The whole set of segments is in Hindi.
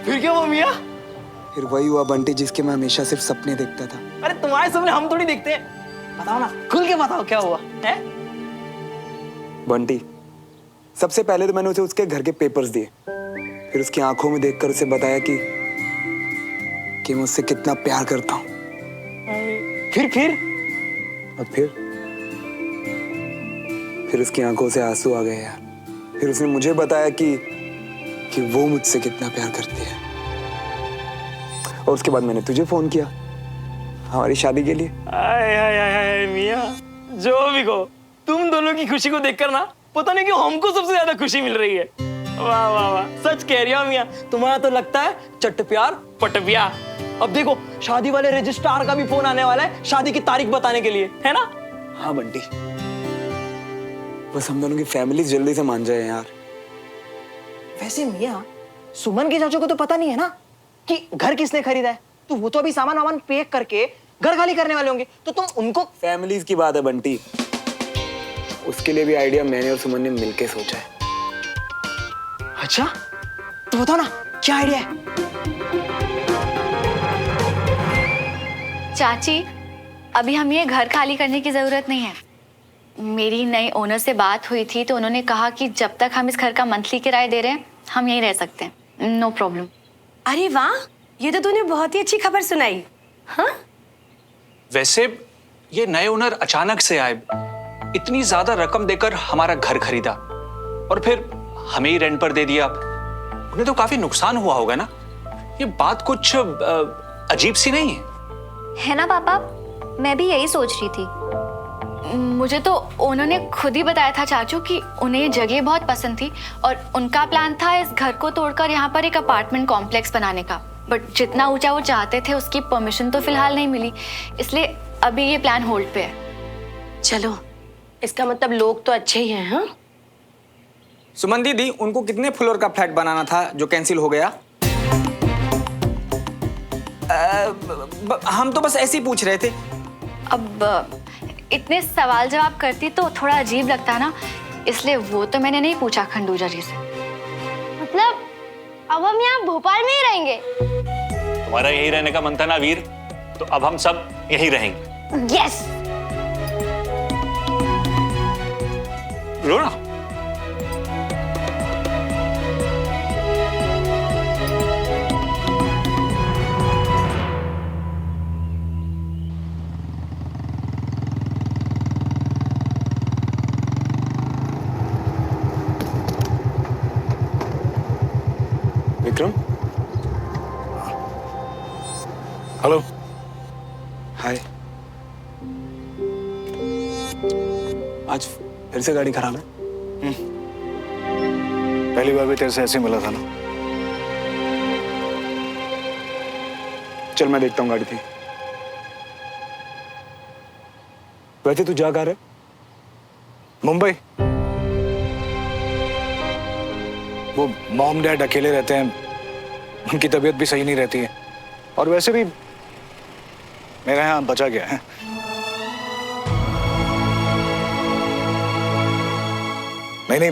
फिर क्या हुआ मियां? फिर वही हुआ बंटी जिसके मैं हमेशा सिर्फ सपने देखता था। अरे तुम्हारे सपने हम थोड़ी देखते हैं। बताओ ना, खुल के बताओ क्या हुआ है? बंटी, सबसे पहले तो मैंने उसे उसके घर के पेपर्स दिए, फिर उसकी आंखों में देखकर उसे बताया कि मैं उससे कितना प्यार करता हूँ। फिर और फिर उसकी आंखों से आंसू आ गए यार। फिर उसने मुझे बताया कि वो मुझसे कितना प्यार करती है। और उसके बाद मैंने तुझे फोन किया हमारी शादी के लिए। आय आय आय आय मियां, जो भी कहो, तुम दोनों की खुशी को देखकर ना पता नहीं क्यों हमको सबसे ज्यादा खुशी मिल रही है। वाह वाह वाह, सच कह रही हो मियां, तुम्हारा तो लगता है चट प्यार पट प्यार। अब देखो शादी वाले रजिस्ट्रार का भी फोन आने वाला है शादी की तारीख बताने के लिए, है ना? हाँ बंटी, बस हम दोनों की फैमिली जल्दी से मान जाए यार। वैसे मियां, सुमन के चाचू को तो पता नहीं है ना कि घर किसने खरीदा है, तो वो तो अभी सामान वामान पैक करके घर खाली करने वाले होंगे, तो तुम उनको। फैमिलीज की बात है बंटी, उसके लिए भी आइडिया मैंने और सुमन ने मिलके सोचा है। अच्छा, तो बताओ ना क्या आइडिया है? चाची, अभी हमें ये घर खाली करने की जरूरत नहीं है। मेरी नई ओनर से बात हुई थी तो उन्होंने कहा कि जब तक हम इस घर का मंथली किराया दे रहे हैं हम यहीं रह सकते हैं, नो प्रॉब्लम। अरे वाह, ये तो तूने बहुत ही अच्छी खबर सुनाई। हाँ, वैसे ये नए ओनर अचानक से आए, इतनी ज्यादा रकम देकर हमारा घर खरीदा और फिर हमें ही रेंट पर दे दिया। उन्हें तो काफी नुकसान हुआ होगा ना? ये बात कुछ अजीब सी नहीं है ना पापा? मैं भी यही सोच रही थी। मुझे तो उन्होंने खुद ही बताया था चाचू कि उन्हें ये जगह बहुत पसंद थी और उनका प्लान था इस घर को तोड़कर यहाँ पर एक अपार्टमेंट कॉम्प्लेक्स बनाने का। बट जितना ऊंचा वो चाहते थे उसकी परमिशन तो फिलहाल नहीं मिली, इसलिए अभी ये प्लान होल्ड पे है। चलो, इसका मतलब लोग तो अच्छे ही हैं। हाँ, सुमन दीदी, उनको कितने फ्लोर का फ्लैट बनाना था जो कैंसिल हो गया? हम तो बस ऐसे ही पूछ रहे थे। अब इतने सवाल जवाब करती तो थोड़ा अजीब लगता ना, इसलिए वो तो मैंने नहीं पूछा खंडूजा जी से। मतलब अब हम यहाँ भोपाल में ही रहेंगे? तुम्हारा यही रहने का मन था ना वीर, तो अब हम सब यहीं रहेंगे। यस। लो ना। विक्रम, हेलो। हाय। आज फिर से गाड़ी खराब है? पहली बार भी तेरे से ऐसे मिला था ना। चल मैं देखता हूँ गाड़ी थी। वैसे तू जा कहाँ रहे? मुंबई। वो मॉम डैड अकेले रहते हैं, उनकी तबीयत भी सही नहीं रहती है और वैसे भी मेरा यहाँ बचा गया है। नहीं,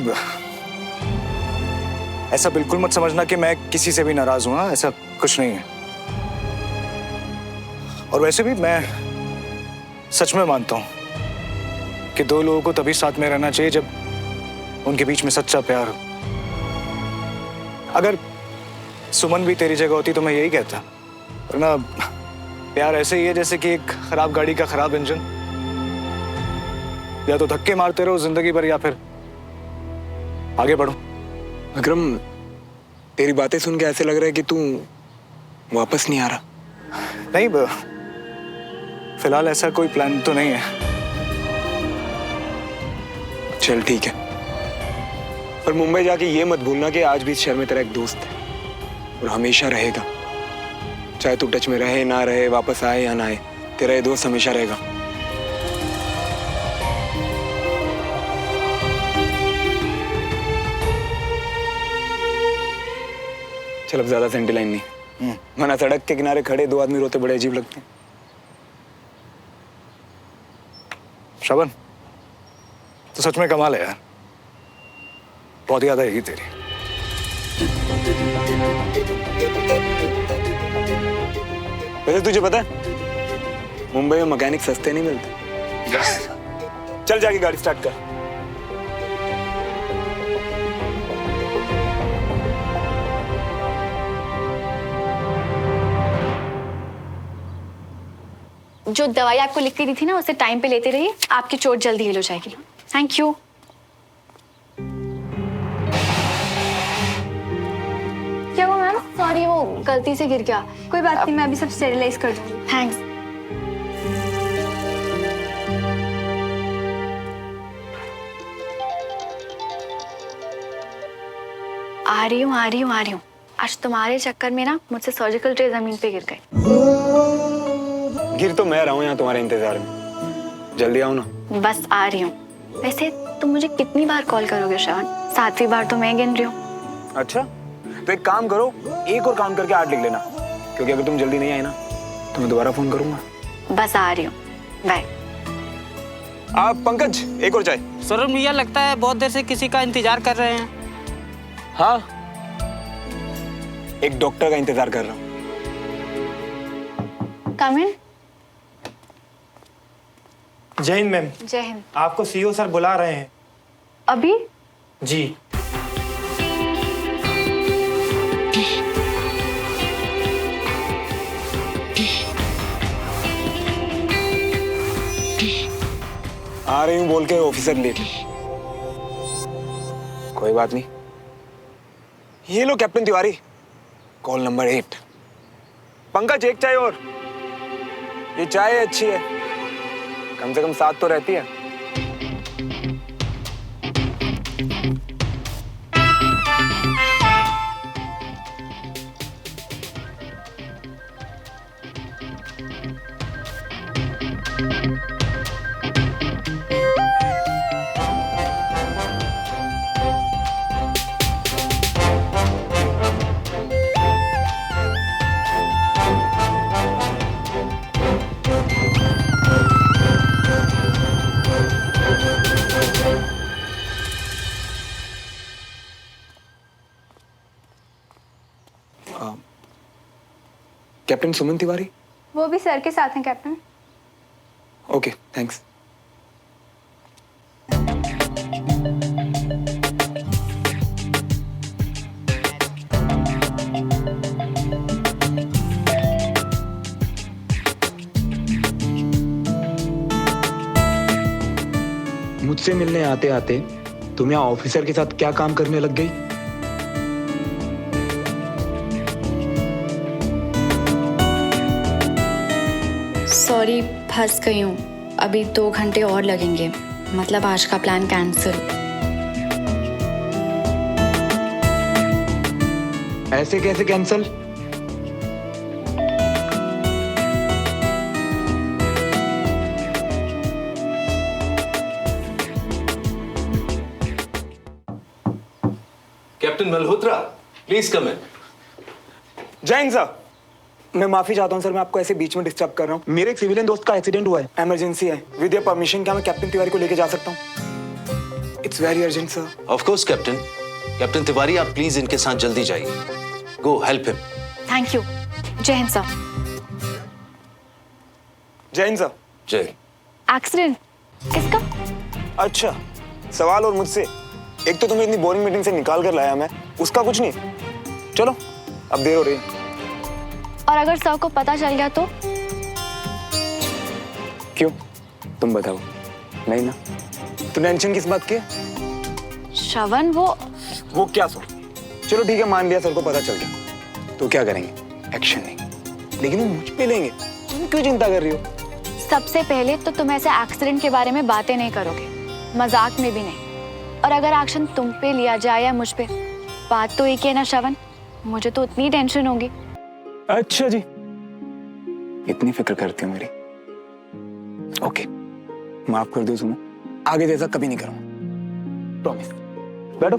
ऐसा बिल्कुल मत समझना कि मैं किसी से भी नाराज हूं। हाँ, ऐसा कुछ नहीं है। और वैसे भी मैं सच में मानता हूं कि दो लोगों को तभी साथ में रहना चाहिए जब उनके बीच में सच्चा प्यार हो। अगर सुमन भी तेरी जगह होती तो मैं यही कहता, वरना प्यार ऐसे ही है जैसे कि एक खराब गाड़ी का खराब इंजन, या तो धक्के मारते रहो जिंदगी भर या फिर आगे बढ़ो। विक्रम, तेरी बातें सुन के ऐसे लग रहा है कि तू वापस नहीं आ रहा। नहीं, फिलहाल ऐसा कोई प्लान तो नहीं है। चल ठीक है, पर मुंबई जाके ये मत भूलना कि आज भी इस शहर में तेरा एक दोस्त है और हमेशा रहेगा। चाहे तू टच में रहे ना रहे, वापस आए या ना आए, तेरा ये दोस्त हमेशा रहेगा। चल अब ज्यादा सेंटी लाइन नहीं, वरना सड़क के किनारे खड़े दो आदमी रोते बड़े अजीब लगते हैं। श्रवण, तो सच में कमाल है यार, बहुत याद आएगी तेरी। वैसे तुझे पता है मुंबई में मैकेनिक सस्ते नहीं मिलते। चल जाके गाड़ी स्टार्ट कर। जो दवाई आपको लिख के दी थी ना उसे टाइम पे लेते रहिए, आपकी चोट जल्दी हील हो जाएगी। Thank you. क्या हुआ मैम? सॉरी, वो गलती से गिर गया। कोई बात नहीं, मैं अभी सब स्टेरिलाइज कर दूंगी। थैंक्स। आ रही हूँ, आ रही हूँ, आ रही हूँ। आज तुम्हारे चक्कर में ना मुझसे सर्जिकल ट्रे जमीन पे गिर गए। गिर तो मैं रहा हूँ यहाँ तुम्हारे इंतजार में, जल्दी आओ ना। बस आ रही हूँ। वैसे तुम मुझे कितनी बार कॉल करोगे श्रवण? 7वीं बार तो मैं गिन रही हूँ। अच्छा, तो एक काम करो, एक और काउंट करके 8 लिख लेना, क्योंकि अगर तुम जल्दी नहीं आई ना तो मैं दोबारा फोन करूंगा। बस आ रही हूँ, बाय। आप पंकज, एक और चाय। सौरभ भैया, लगता है बहुत देर से किसी का इंतजार कर रहे हैं। हाँ, एक डॉक्टर का इंतजार कर रहा हूँ। कम इन। जय हिंद मैम। जय हिंद। आपको सीईओ सर बुला रहे हैं। अभी? जी। आ रही हूँ बोल के ऑफिसर लेट। कोई बात नहीं, ये लो captain Tiwari, call number 8। Pankaj, एक चाय और। ये चाय अच्छी है, कम से कम 7 तो रहती है। कैप्टन सुमन तिवारी? वो भी सर के साथ हैं कैप्टन। Okay, thanks. मुझसे मिलने आते आते तुम यहाँ ऑफिसर के साथ क्या काम करने लग गई? सॉरी, फंस गई हूँ। अभी 2 घंटे और लगेंगे, मतलब आज का प्लान कैंसिल। ऐसे कैसे cancel? Captain Malhotra, please come in. Jain sir, मैं माफी चाहता हूँ सर, मैं आपको ऐसे बीच में डिस्टर्ब कर रहा हूँ। मेरे एक सिविलियन दोस्त का एक्सीडेंट हुआ है, इमरजेंसी है। विद योर परमिशन क्या मैं कैप्टन तिवारी को लेके जा सकता हूँ? It's very urgent sir. Of course captain. Captain Tiwari, आप प्लीज इनके साथ जल्दी जाइए। गो हेल्प हिम। Thank you. जय हिंद सर। जैन सर। जय। एक्सीडेंट किसका? अच्छा, सवाल और मुझसे। एक तो तुम्हें इतनी बोरिंग मीटिंग से निकाल कर लाया मैं, उसका कुछ नहीं। चलो, अब देर हो रही है। और अगर सर को पता चल गया तो? क्यों, तुम बताओ। नहीं ना, तो टेंशन किस बात की है? श्रवण, वो क्या सो? चलो ठीक है, मान लिया सर को पता चल गया, तो क्या करेंगे? एक्शन नहीं, लेकिन वो मुझ पे लेंगे। तुम क्यों चिंता कर रही हो? सबसे पहले तो तुम ऐसे एक्सीडेंट के बारे में बातें नहीं करोगे, मजाक में भी नहीं। और अगर एक्शन तुम पे लिया जाए या मुझ पे, बात तो एक ही है ना श्रवण। मुझे तो उतनी टेंशन होगी। अच्छा जी, इतनी फिक्र करती हो मेरी। ओके, माफ कर दो सुनो, आगे जैसा कभी नहीं करूंगा, प्रॉमिस। बैठो।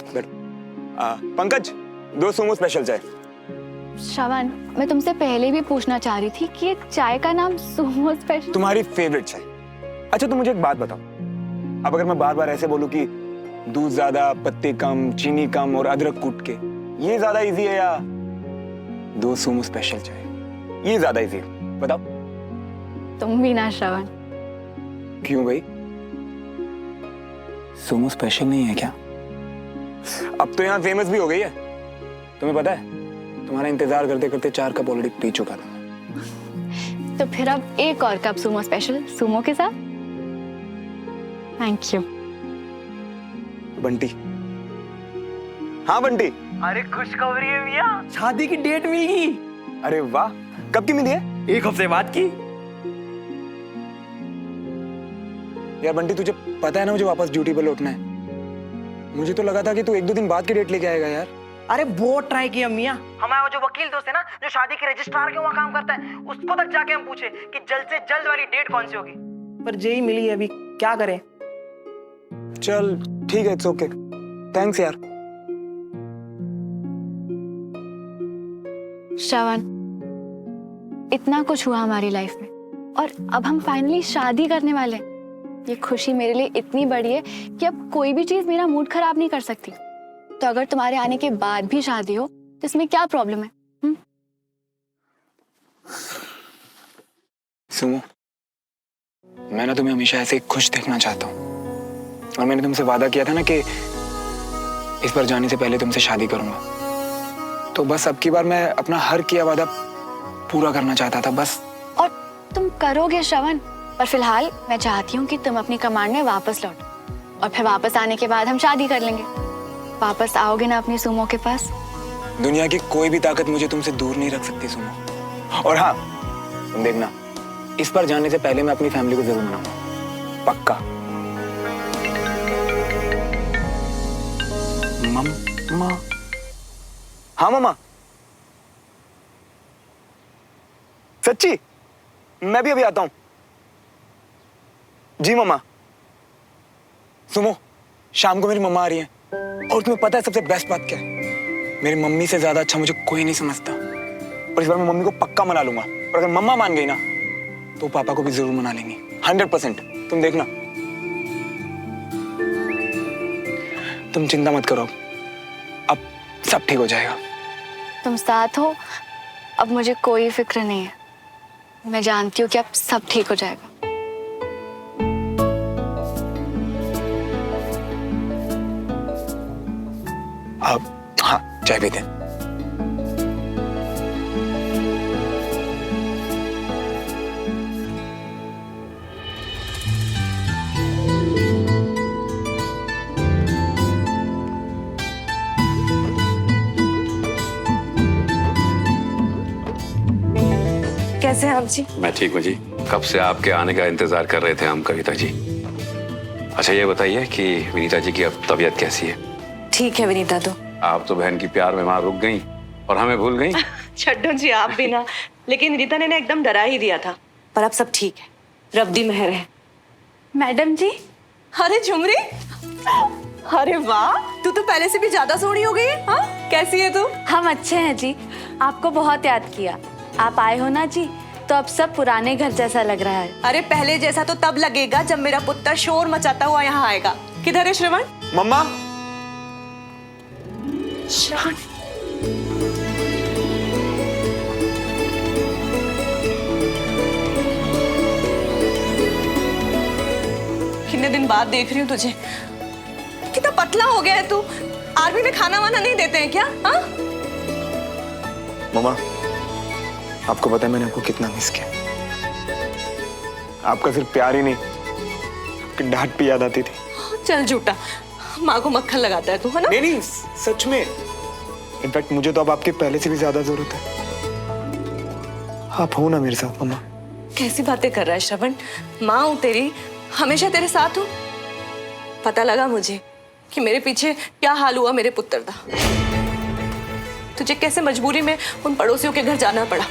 पंकज 2 सुमो स्पेशल चाय। श्रवण, मैं तुमसे पहले भी पूछना चाह रही थी कि ये चाय का नाम सुमो स्पेशल। तुम्हारी फेवरेट चाय। अच्छा तुम मुझे एक बात बताओ, अब अगर मैं बार बार ऐसे बोलूं कि दूध ज्यादा, पत्ते कम, चीनी कम और अदरक कूट के, ये ज्यादा इजी है या 2 सुमो स्पेशल चाय, ये ज्यादा इजी है? बताओ। तुम भी ना श्रवण। क्यों भाई, सुमो स्पेशल नहीं है क्या? अब तो यहाँ फेमस भी हो गई है। तुम्हें पता है, तुम्हारा इंतजार करते करते 4 कप ऑलरेडी पी चुका था मैं। तो फिर अब एक और कप सुमो स्पेशल सुमो के साथ। Thank you. बंटी। हाँ बंटी। अरे खुशखबरी है मिया, शादी की डेट मिल गई। अरे वाह, कब की मिली है? 1 हफ्ते बाद की। यार बंटी, तुझे पता है ना मुझे वापस ड्यूटी पे लौटना है। मुझे तो लगा था कि तू 1-2 दिन बाद की डेट लेके आएगा यार। अरे बहुत ट्राई किया मियाँ, हमारा वो जो वकील दोस्त है ना, जो शादी के रजिस्ट्रार के वहाँ काम करता है, उसको तक जाके हम पूछे कि जल्द से जल्द वाली डेट कौन सी होगी, पर जेई मिली है। अभी क्या करें? चल ठीक है, इट्स ओके, थैंक्स यार। श्रवण, इतना कुछ हुआ हमारी लाइफ में और अब हम फाइनली शादी करने वाले हैं। ये खुशी मेरे लिए इतनी बड़ी है कि अब कोई भी चीज मेरा मूड खराब नहीं कर सकती। तो अगर तुम्हारे आने के बाद भी शादी हो तो इसमें क्या प्रॉब्लम है? सुमो, मैं ना तुम्हें हमेशा ऐसे खुश देखना चाहता हूँ, और मैंने तुमसे वादा किया था ना कि इस बार जाने से पहले तुमसे शादी करूंगा। तो बस अब की बार मैं अपना हर किया वादा पूरा करना चाहता था बस। और तुम करोगे श्रवण, पर फिलहाल मैं चाहती हूँ कि तुम अपनी कमांड में वापस लौटो और फिर वापस आने के बाद हम शादी कर लेंगे। वापस आओगे ना अपनी सुमो के पास? दुनिया की कोई भी ताकत मुझे तुमसे दूर नहीं रख सकती सुमो। और हाँ, तुम देखना, इस बार जाने से पहले मैं अपनी फैमिली को जरूर मनाऊंगा, पक्का। मम्मा। हाँ मम्मा, सच्ची? मैं भी अभी आता हूं। जी मम्मा। सुनो, शाम को मेरी मम्मा आ रही है, और तुम्हें पता है सबसे बेस्ट बात क्या है? मेरी मम्मी से ज्यादा अच्छा मुझे कोई नहीं समझता। और इस बार मैं मम्मी को पक्का मना लूंगा, और अगर मम्मा मान गई ना तो पापा को भी जरूर मना लेंगी, 100%। तुम देखना। तुम चिंता मत करो, अब सब ठीक हो जाएगा। तुम साथ हो, अब मुझे कोई फिक्र नहीं है। मैं जानती हूँ कि अब सब ठीक हो जाएगा। अब हाँ, चाय पीते हैं। कैसे हैं आप जी? मैं ठीक हूँ जी। कब से आपके आने का इंतजार कर रहे थे हम, कविता जी। अच्छा ये बताइए कि विनीता जी की अब तबीयत कैसी है? ठीक है विनीता तो। आप तो बहन की प्यार में वहां रुक गई और हमें भूल गई। छड्डो जी आप भी ना, लेकिन रीता ने एकदम डरा ही दिया था। पर अब सब ठीक है, रब दी मेहर है। मैडम जी। अरे झुमरी, अरे वाह, तू तो पहले से भी ज्यादा सोहनी हो गई है। हाँ, कैसी है तू? हम अच्छे हैं जी, आपको बहुत याद किया। आप आए हो ना जी, तो अब सब पुराने घर जैसा लग रहा है। अरे पहले जैसा तो तब लगेगा जब मेरा पुत्र शोर मचाता हुआ यहाँ आएगा। किधर है श्रवण? मम्मा। श्रवण, कितने दिन बाद देख रही हूँ तुझे। कितना पतला हो गया है तू। आर्मी में खाना वाना नहीं देते हैं क्या? हाँ? मम्मा, आपको पता है मैंने आपको कितना मिस किया। आपका सिर्फ प्यार ही नहीं, आपकी डांट भी याद आती थी। चल झूठा, माँ को मक्खन लगाता है तू, है ना? नहीं नहीं, सच में। इनफैक्ट मुझे तो अब आपके पहले से भी ज्यादा जरूरत है। आप हो ना मेरे साथ मम्मा? कैसी बातें कर रहा है श्रवण? माँ हूँ तेरी, हमेशा तेरे साथ हूँ। पता लगा मुझे कि मेरे पीछे क्या हाल हुआ मेरे पुत्र का। तुझे कैसे मजबूरी में उन पड़ोसियों के घर जाना पड़ा।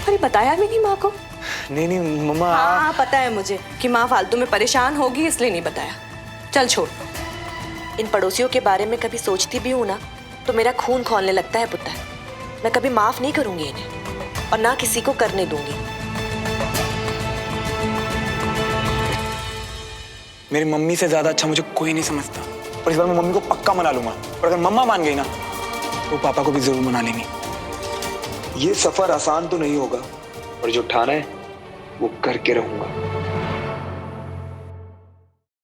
अरे बताया भी नहीं माँ को? नहीं नहीं मम्मा। हाँ पता है मुझे कि माँ फालतू में परेशान होगी, इसलिए नहीं बताया। चल छोड़, इन पड़ोसियों के बारे में कभी सोचती भी हूँ ना तो मेरा खून खौलने लगता है पुत्र। मैं कभी माफ नहीं करूंगी इन्हें और ना किसी को करने दूंगी। मेरी मम्मी से ज्यादा अच्छा मुझे कोई नहीं समझता, और इस बार मैं मम्मी को पक्का मना लूंगा। और अगर मम्मा मान गई ना तो पापा को भी जरूर मना लेंगी। ये सफर आसान तो नहीं होगा, और जो ठाना है वो करके रहूंगा।